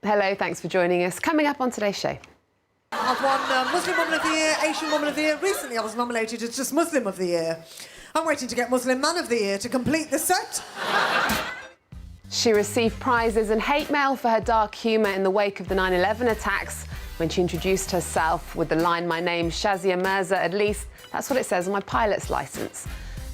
Hello, thanks for joining us. Coming up on today's show. I've won Muslim Woman of the Year, Asian Woman of the Year. Recently I was nominated as just Muslim of the Year. I'm waiting to get Muslim Man of the Year to complete the set. She received prizes and hate mail for her dark humour in the wake of the 9/11 attacks when she introduced herself with the line, "My name's Shazia Mirza," at least that's what it says on my pilot's licence.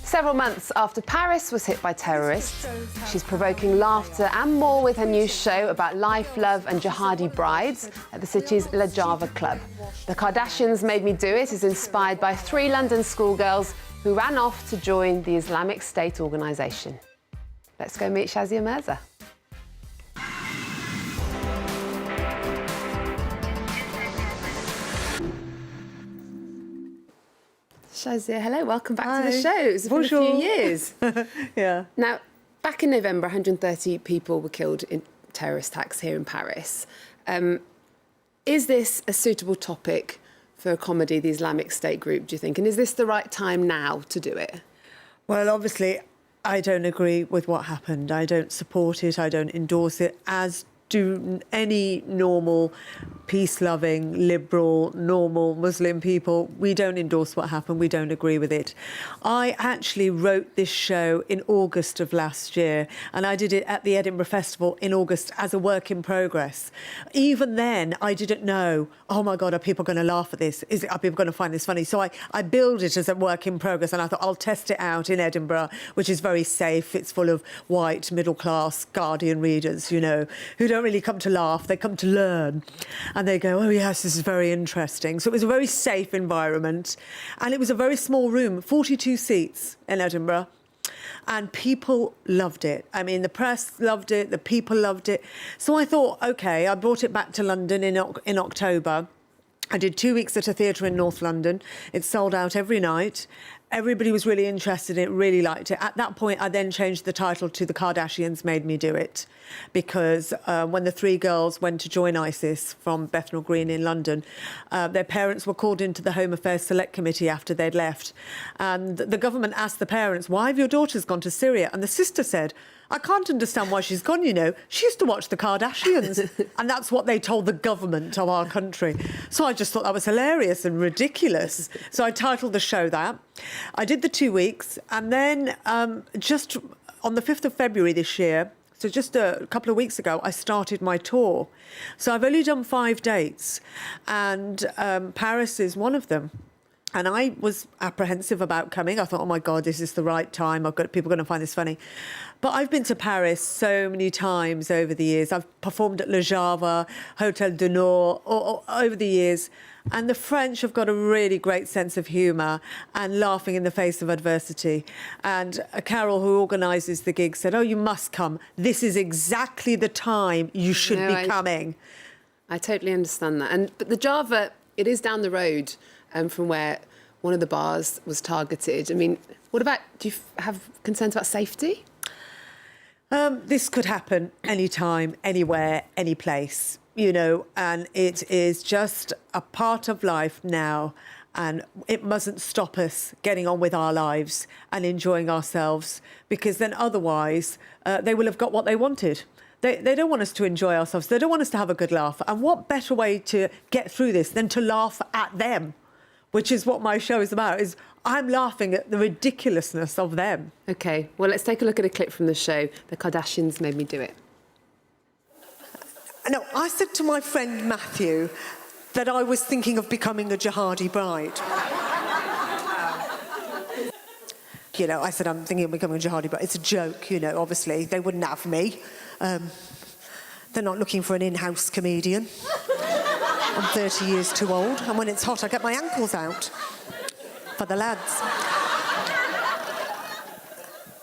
Several months after Paris was hit by terrorists, she's provoking laughter and more with her new show about life, love and jihadi brides at the city's La Java Club. The Kardashians Made Me Do It is inspired by 3 London schoolgirls who ran off to join the Islamic State organisation. Let's go meet Shazia Mirza. Shazia, hello, welcome back to the show. It's been a few years. Yeah. Now, back in November, 130 people were killed in terrorist attacks here in Paris. Is this a suitable topic for a comedy, the Islamic State group, do you think? And is this the right time now to do it? Well, obviously, I don't agree with what happened. I don't support it. I don't endorse it, as do any normal, peace-loving, liberal, normal Muslim people. We don't endorse what happened. We don't agree with it. I actually wrote this show in August of last year, and I did it at the Edinburgh Festival in August as a work in progress. Even then, I didn't know, oh my God, are people going to laugh at this? Are people going to find this funny? So I built it as a work in progress, and I thought I'll test it out in Edinburgh, which is very safe. It's full of white, middle-class Guardian readers, you know, who don't really come to laugh, they come to learn. And they go, oh yes, this is very interesting. So it was a very safe environment. And it was a very small room, 42 seats in Edinburgh. And people loved it. I mean, the press loved it, the people loved it. So I thought, OK, I brought it back to London in October. I did 2 weeks at a theatre in North London. It sold out every night. Everybody was really interested in it, really liked it. At that point, I then changed the title to The Kardashians Made Me Do It, because when the 3 girls went to join ISIS from Bethnal Green in London, their parents were called into the Home Affairs Select Committee after they'd left. And the government asked the parents, why have your daughters gone to Syria? And the sister said, I can't understand why she's gone, you know. She used to watch the Kardashians. And that's what they told the government of our country. So I just thought that was hilarious and ridiculous. So I titled the show that. I did the 2 weeks. And then just on the 5th of February this year, so just a couple of weeks ago, I started my tour. So I've only done 5 dates. And Paris is one of them. And I was apprehensive about coming. I thought, oh, my God, this is the right time. People are going to find this funny. But I've been to Paris so many times over the years. I've performed at Le Java, Hotel du Nord, over the years. And the French have got a really great sense of humour and laughing in the face of adversity. And Carol, who organises the gig, said, oh, you must come. This is exactly the time you should be coming. I totally understand that. But the Java, it is down the road from where one of the bars was targeted. I mean, what about, do you have concerns about safety? This could happen anytime, anywhere, any place, you know, and it is just a part of life now, and it mustn't stop us getting on with our lives and enjoying ourselves, because then otherwise they will have got what they wanted. They don't want us to enjoy ourselves. They don't want us to have a good laugh. And what better way to get through this than to laugh at them? Which is what my show is about, is I'm laughing at the ridiculousness of them. OK, well, let's take a look at a clip from the show. The Kardashians Made Me Do It. No, I said to my friend Matthew that I was thinking of becoming a jihadi bride. You know, I said, I'm thinking of becoming a jihadi bride. It's a joke, you know, obviously. They wouldn't have me. They're not looking for an in-house comedian. I'm 30 years too old, and when it's hot, I get my ankles out for the lads.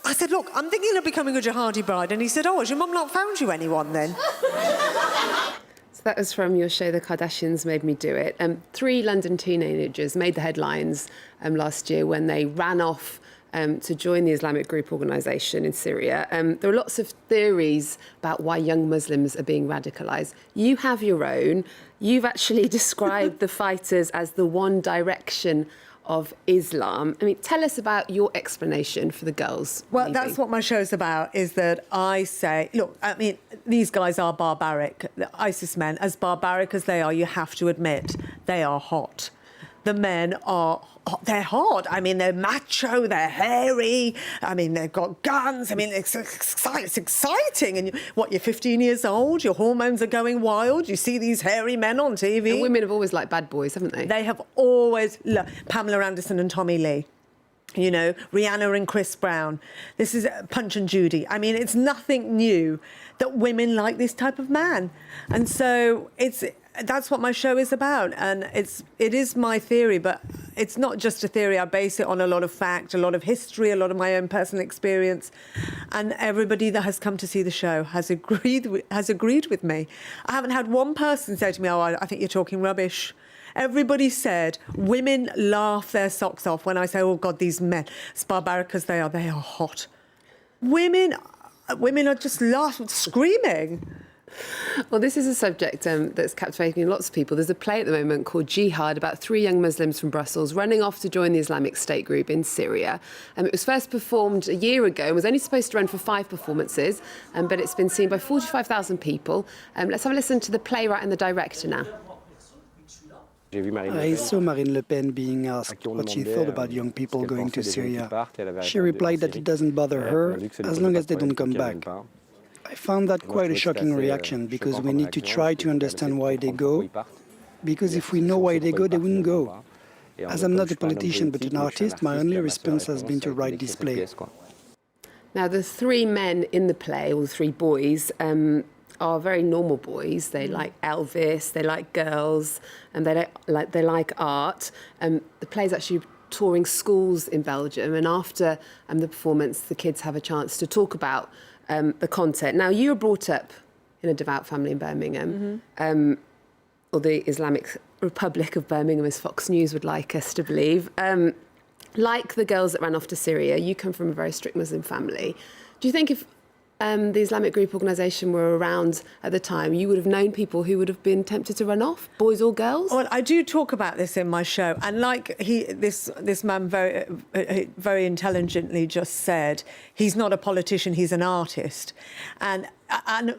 I said, look, I'm thinking of becoming a jihadi bride. And he said, oh, has your mum not found you anyone then? So that was from your show, The Kardashians Made Me Do It. 3 London teenagers made the headlines last year when they ran off to join the Islamic group organisation in Syria. There are lots of theories about why young Muslims are being radicalised. You have your own. You've actually described the fighters as the One Direction of Islam. I mean, tell us about your explanation for the girls. Well, leaving. that's what my show's about, is that I say, look, I mean, these guys are barbaric. The ISIS men, as barbaric as they are, you have to admit, they are hot. The men are, they're hot. I mean, they're macho, they're hairy. I mean, they've got guns. I mean, it's exciting. And you're 15 years old, your hormones are going wild. You see these hairy men on TV. And women have always liked bad boys, haven't they? They have always, Pamela Anderson and Tommy Lee. You know, Rihanna and Chris Brown. This is Punch and Judy. I mean, it's nothing new that women like this type of man. And so that's what my show is about. And it is my theory, but it's not just a theory. I base it on a lot of fact, a lot of history, a lot of my own personal experience. And everybody that has come to see the show has agreed with me. I haven't had one person say to me, oh, I think you're talking rubbish. Everybody said women laugh their socks off when I say, oh, God, these men, as barbaric as they are hot. Women are just laughing, screaming. Well, this is a subject that's captivating lots of people. There's a play at the moment called Jihad about 3 young Muslims from Brussels running off to join the Islamic State group in Syria. It was first performed a year ago and was only supposed to run for 5 performances, but it's been seen by 45,000 people. Let's have a listen to the playwright and the director now. I saw Marine Le Pen being asked what she thought about young people going to Syria. She replied that it doesn't bother her as long as they don't come back. I found that quite a shocking reaction because we need to try to understand why they go, because if we know why they go, they wouldn't go. As I'm not a politician but an artist, my only response has been to write this play. Now, the 3 men in the play, or the 3 boys, are very normal boys. They like Elvis, they like girls, and they like art. The play's actually touring schools in Belgium, and after the performance, the kids have a chance to talk about the content. Now, you were brought up in a devout family in Birmingham, or the Islamic Republic of Birmingham, as Fox News would like us to believe. Like the girls that ran off to Syria, you come from a very strict Muslim family. Do you think if the Islamic group organisation were around at the time, you would have known people who would have been tempted to run off, boys or girls? Well, I do talk about this in my show, and like this man very intelligently just said, he's not a politician, he's an artist, and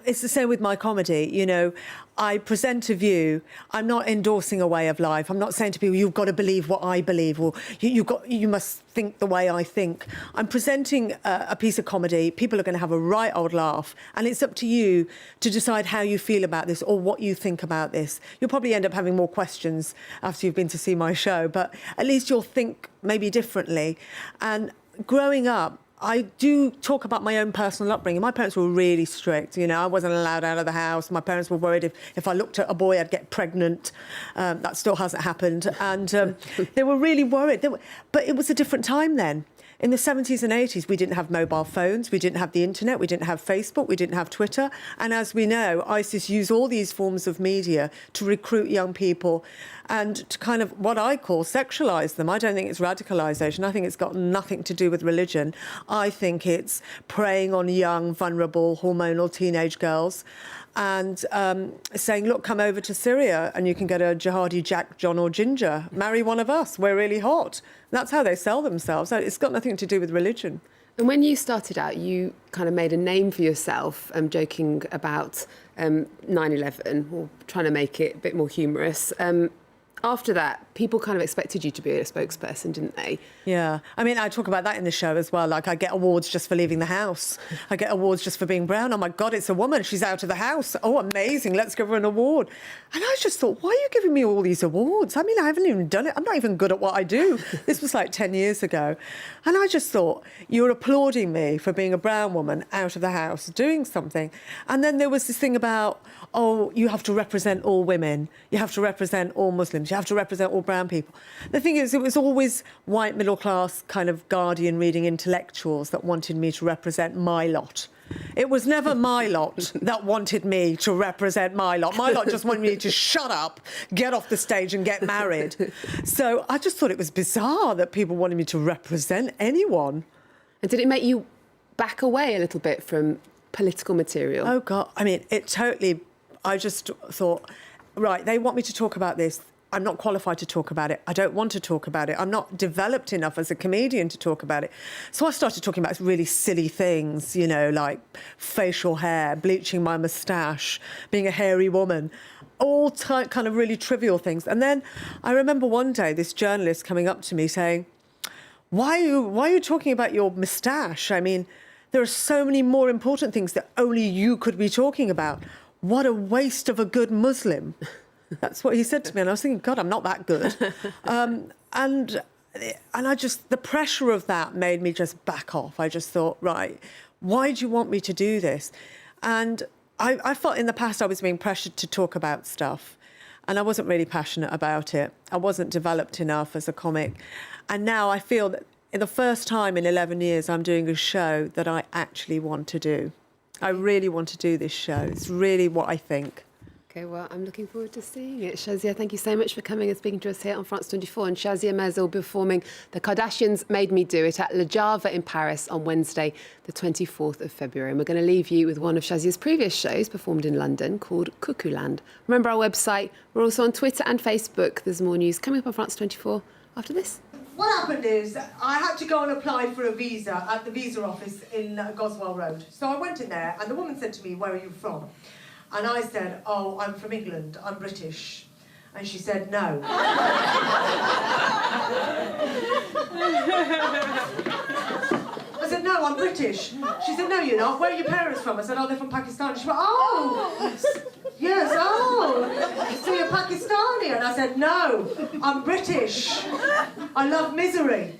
it's the same with my comedy. You know, I present a view. I'm not endorsing a way of life. I'm not saying to people, you've got to believe what I believe, or you must think the way I think. I'm presenting a piece of comedy. People are going to have a right old laugh, and it's up to you to decide how you feel about this or what you think about this. You'll probably end up having more questions after you've been to see my show, but at least you'll think maybe differently. And growing up, I do talk about my own personal upbringing. My parents were really strict. You know, I wasn't allowed out of the house. My parents were worried if I looked at a boy, I'd get pregnant. That still hasn't happened. And they were really worried. But it was a different time then. In the 70s and 80s, we didn't have mobile phones, we didn't have the internet, we didn't have Facebook, we didn't have Twitter. And as we know, ISIS use all these forms of media to recruit young people and to kind of what I call sexualise them. I don't think it's radicalisation. I think it's got nothing to do with religion. I think it's preying on young, vulnerable, hormonal teenage girls and saying, look, come over to Syria and you can get a jihadi Jack, John or Ginger. Marry one of us. We're really hot. That's how they sell themselves. It's got nothing to do with religion. And when you started out, you kind of made a name for yourself, joking about 9/11, or trying to make it a bit more humorous. After that, people kind of expected you to be a spokesperson, didn't they? Yeah. I mean, I talk about that in the show as well. Like, I get awards just for leaving the house. I get awards just for being brown. Oh, my God, it's a woman. She's out of the house. Oh, amazing. Let's give her an award. And I just thought, why are you giving me all these awards? I mean, I haven't even done it. I'm not even good at what I do. This was like 10 years ago. And I just thought, you're applauding me for being a brown woman out of the house, doing something. And then there was this thing about, oh, you have to represent all women. You have to represent all Muslims. You have to represent all brown people. The thing is, it was always white, middle-class, kind of Guardian-reading intellectuals that wanted me to represent my lot. It was never my lot that wanted me to represent my lot. My lot just wanted me to shut up, get off the stage and get married. So I just thought it was bizarre that people wanted me to represent anyone. And did it make you back away a little bit from political material? Oh, God. I mean, it totally... I just thought, right, they want me to talk about this. I'm not qualified to talk about it. I don't want to talk about it. I'm not developed enough as a comedian to talk about it. So I started talking about really silly things, you know, like facial hair, bleaching my moustache, being a hairy woman, all kind of really trivial things. And then I remember one day this journalist coming up to me saying, why are you talking about your moustache? I mean, there are so many more important things that only you could be talking about. What a waste of a good Muslim. That's what he said to me. And I was thinking, God, I'm not that good. And I just, the pressure of that made me just back off. I just thought, right, why do you want me to do this? And I felt in the past I was being pressured to talk about stuff. And I wasn't really passionate about it. I wasn't developed enough as a comic. And now I feel that in the first time in 11 years, I'm doing a show that I actually want to do. I really want to do this show. It's really what I think. Okay, well, I'm looking forward to seeing it. Shazia, thank you so much for coming and speaking to us here on France 24. And Shazia Mirza will be performing The Kardashians Made Me Do It at Le Java in Paris on Wednesday, the 24th of February. And we're going to leave you with one of Shazia's previous shows performed in London called Cuckoo Land. Remember our website. We're also on Twitter and Facebook. There's more news coming up on France 24 after this. What happened is I had to go and apply for a visa at the visa office in Goswell Road. So I went in there and the woman said to me, where are you from? And I said, oh, I'm from England, I'm British. And she said, no. I said, no, I'm British. She said, no, you're not. Where are your parents from? I said, oh, they're from Pakistan. She went, oh, yes, oh, so you're Pakistani? And I said, no, I'm British. I love misery.